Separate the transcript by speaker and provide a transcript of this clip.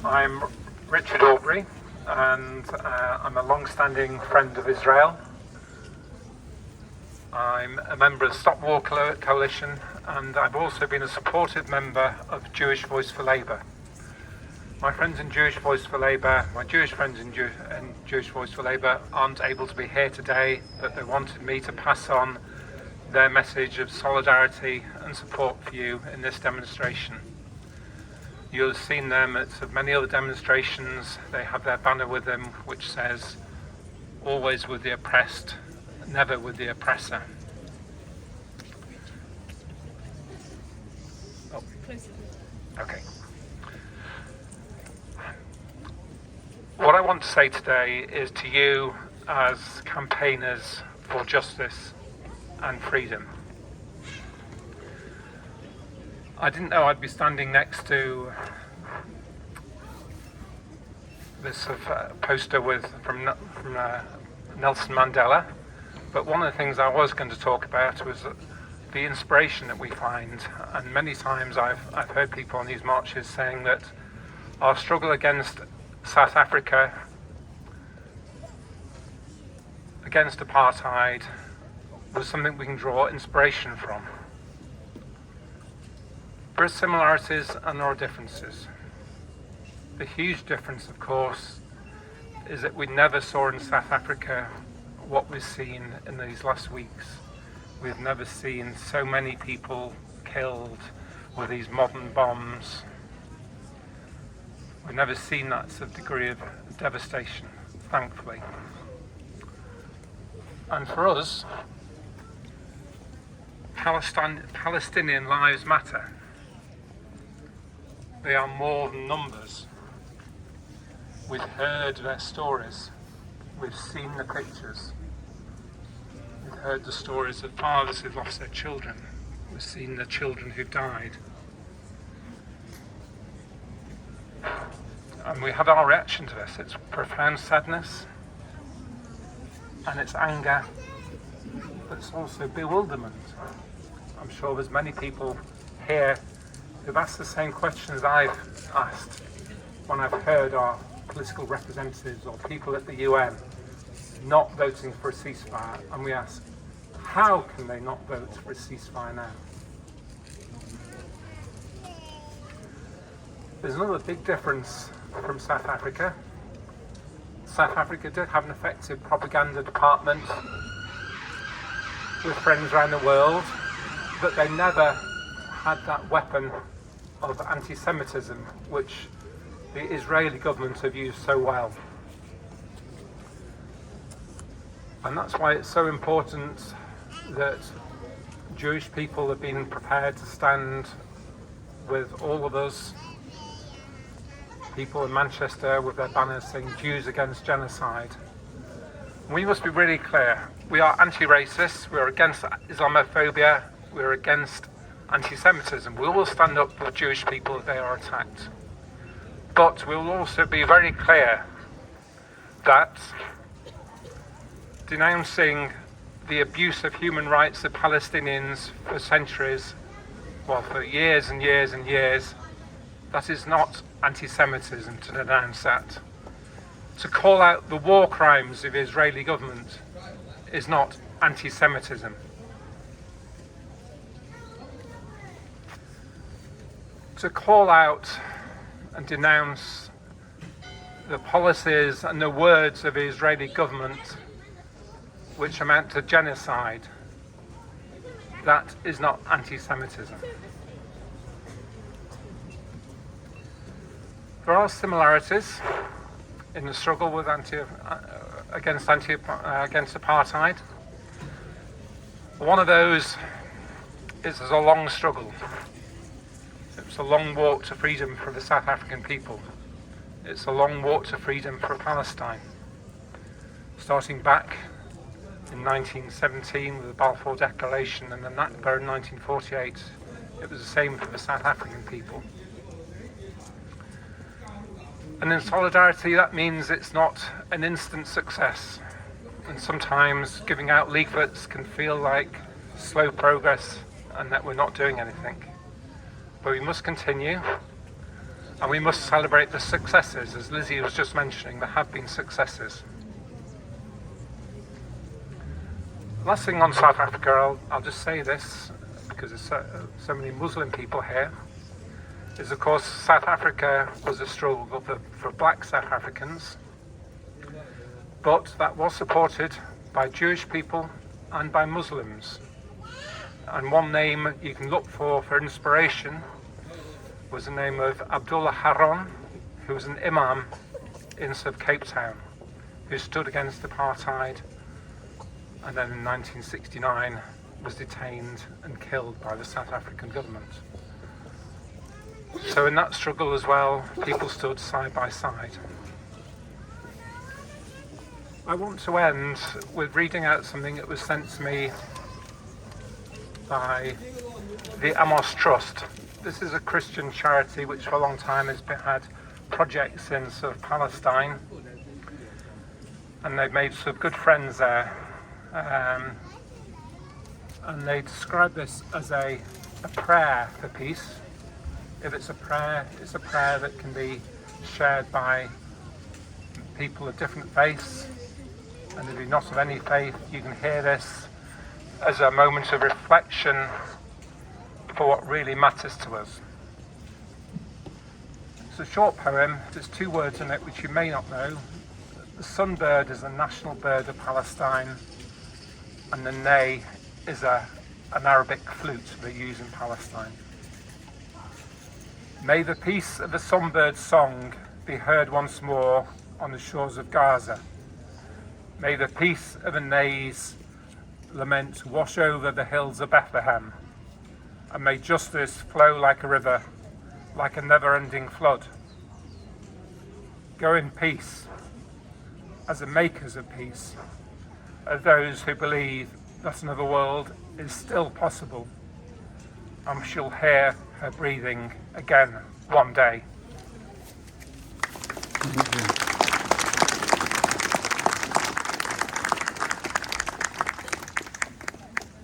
Speaker 1: I'm Richard Aubrey, and I'm a long-standing friend of Israel. I'm a member of the Stop War Coalition, and I've also been a supportive member of Jewish Voice for Labour. My friends in Jewish Voice for Labour, my Jewish friends in Jewish Voice for Labour aren't able to be here today, but they wanted me to pass on their message of solidarity and support for you in this demonstration. You'll have seen them at many other demonstrations. They have their banner with them which says, "Always with the oppressed, never with the oppressor." Oh, okay. What I want to say today is to you as campaigners for justice and freedom. I didn't know I'd be standing next to this poster from Nelson Mandela, but one of the things I was going to talk about was the inspiration that we find. And many times I've heard people on these marches saying that our struggle against South Africa, against apartheid, was something we can draw inspiration from. There are similarities and there are differences. The huge difference, of course, is that we never saw in South Africa what we've seen in these last weeks. We've never seen so many people killed with these modern bombs. We've never seen that sort of degree of devastation, thankfully. And for us, Palestinian lives matter. They are more than numbers. We've heard their stories. We've seen the pictures. We've heard the stories of fathers who've lost their children. We've seen the children who've died. And we have our reaction to this. It's profound sadness, and it's anger, but it's also bewilderment. I'm sure there's many people here who've asked the same questions I've asked when I've heard our political representatives or people at the UN not voting for a ceasefire, and we ask, how can they not vote for a ceasefire now? There's another big difference from South Africa. South Africa did have an effective propaganda department with friends around the world, but they never had that weapon of anti-Semitism, which the Israeli government have used so well. And that's why it's so important that Jewish people have been prepared to stand with all of us, people in Manchester with their banners saying Jews against genocide. We must be really clear. We are anti-racist, we are against Islamophobia, we are against anti-Semitism. We will stand up for Jewish people if they are attacked. But we will also be very clear that denouncing the abuse of human rights of Palestinians for centuries, well, for years and years and years, that is not anti-Semitism to denounce that. To call out the war crimes of the Israeli government is not anti-Semitism. To call out and denounce the policies and the words of the Israeli government which amount to genocide, that is not anti-Semitism. There are similarities in the struggle with against apartheid. One of those is a long struggle. It's a long walk to freedom for the South African people. It's a long walk to freedom for Palestine. Starting back in 1917 with the Balfour Declaration and the Nakba in 1948, it was the same for the South African people. And in solidarity, that means it's not an instant success. And sometimes giving out leaflets can feel like slow progress and that we're not doing anything. But we must continue. And we must celebrate the successes. As Lizzie was just mentioning, there have been successes. Last thing on South Africa, I'll just say this, because there's so many Muslim people here, is of course South Africa was a struggle for black South Africans, but that was supported by Jewish people and by Muslims. And one name you can look for inspiration was the name of Abdullah Haron, who was an imam in Cape Town, who stood against apartheid, and then in 1969 was detained and killed by the South African government. So in that struggle as well, people stood side by side. I want to end with reading out something that was sent to me by the Amos Trust. This is a Christian charity which for a long time has had projects in Palestine, and they've made some good friends there. And they describe this as a prayer for peace. If it's a prayer that can be shared by people of different faiths, and if you're not of any faith, you can hear this as a moment of reflection for what really matters to us. It's a short poem, there's 2 words in it which you may not know. The sunbird is the national bird of Palestine, and the ney is an Arabic flute they use in Palestine. May the peace of the sunbird's song be heard once more on the shores of Gaza. May the peace of a ney's lament wash over the hills of Bethlehem, and may justice flow like a river, like a never-ending flood. Go in peace, as the makers of peace, as those who believe that another world is still possible, and we shall hear her breathing again one day.